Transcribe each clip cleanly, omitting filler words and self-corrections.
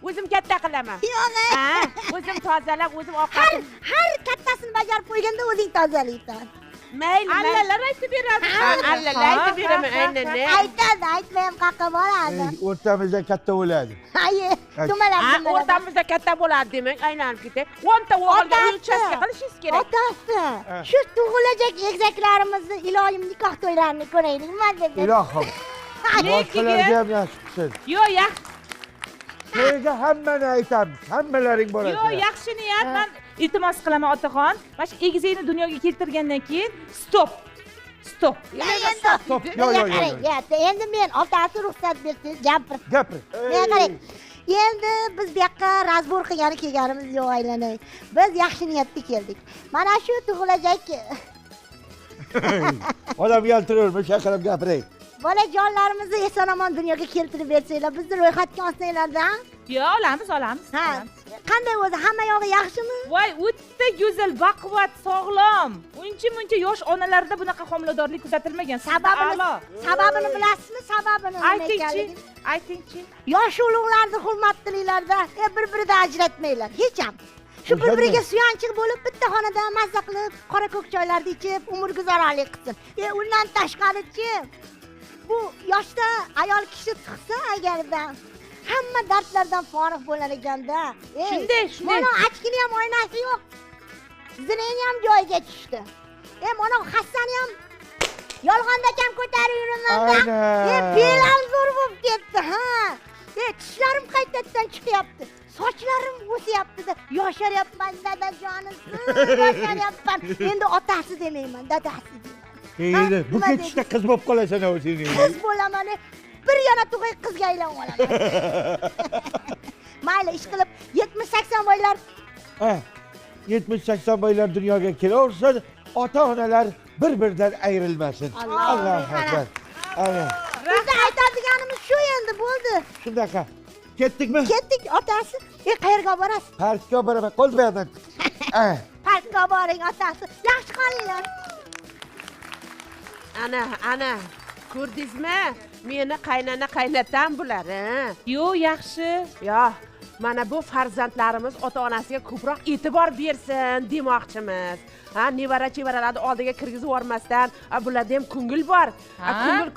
o'zim katta qilaman. Yo'q. Ha, o'zim tozalab, o'zim ovqatim. Har kattasini bajarib qo'yganda o'zing tozalaysan. Mayli. Allalar aytib beradi. Allalar aytib beraman, aynan. Aytadi, aytmayam qaqa boradi. O'rtamizda katta bo'ladi. Haye, dumalab. O'rtamizda katta bo'ladi demak, aylanib ketay. 10 ta o'g'ilga uchastka qilishingiz kerak. Otasi, shu tug'ilajak egizaklarimizni iloyim nikoh to'ylarini ko'raylik, nima dedi? Ilohim. Boshqalarga ham yaxshi qilsin. Yo'q, yaxshi. To'yga hammani aytamiz, hammalaring borasizlar. Yo'q, yaxshi niyat. Men iltimos qilaman otaxon. Mana shu egizakni dunyoga keltirgandan keyin stop. Stop. Endi men otasi ruxsat bersangiz gapir. Gapir. Men qarang. Endi biz bu yoqqa razbor qilgani kelganimiz yo'q, aylanay. Biz yaxshi niyatda keldik. Mana shu tug'ilajak Odam yaltiraverma, chaqirib gapiring. bolajonlarimizni eson-omon dunyoga keltirib bersanglar, bizni ro'yxatga olsanglar-da. Yo'q, olamiz. Ha, qanday o'zi, hamma yog'i yaxshimi? Voy, o'ta go'zal, baquvvat, sog'lom. Uncha yosh onalarda bunaqa homiladorlik kuzatilmagan. Sababini bilasizmi? Sababini nima ekanligini? Aytingchi. Yosh ulug'larni hurmat qilinglar-da, bir-biridan ajratmanglar, hech ham. Shu bir-biriga suyanchiq bo'lib, bitta xonada mazza qilib, qora ko'k choylarni ichib, umr guzaronlik qilsin. Undan tashqarichi, bu yoshda ayol kishi chiqsa agarda hamma dardlardan forig' bo'lar ekanda. Shunday. Mana achkini ham oynasi yo'q. Zireni ham joyiga tushdi. Mana hassani ham yolg'onda kam ko'tarib yuraman-da. Belam zo'r bo'lib ketdi, ha. Tishlarim qaytadan chiqyapti. Sochlarim o'syapti-da, yosharyapman dadajonim. Yosharyapman. Endi otasi demayman, dadasi deyman. Endi bu ketishda qiz bo'lib qolasan o'zing. Qiz bo'laman. Bir yana tug'ay qizga aylanib olaman. Mayli, ish qilib 70-80 boylar. 70-80 boylar dunyoga kelaversa, ota-onalar bir-biridan ayrilmasin. Allohu akbar. Ana. Bizda aytadiganimiz shu endi bo'ldi. Shunaqa. Ketdikmi? Ketdik, otasi. Qayerga borasiz? Parkka boraman, qo'l berdim. Parkka boring, otasi. Yaxshi qolinglar. Ana. Ko'rdingizmi? Meni qaynatam bular, Yo'q, yaxshi. Yo'q. Mana bu farzandlarimiz ota-onasiga ko'proq e'tibor bersin demoqchimiz. Nevara-chevaralarni oldiga kirgizib yormasdan, bularda ham ko'ngil bor.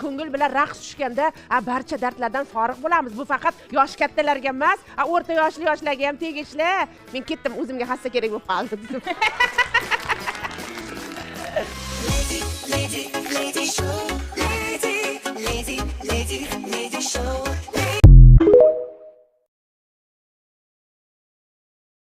Ko'ngil bilan raqs tushganda, barcha dardlardan forig' bo'lamiz. Bu faqat yosh kattalarga emas, o'rta yoshlarga ham tegishli. Men ketdim, o'zimga hassa kerak bo'lib qoldi. Lady show.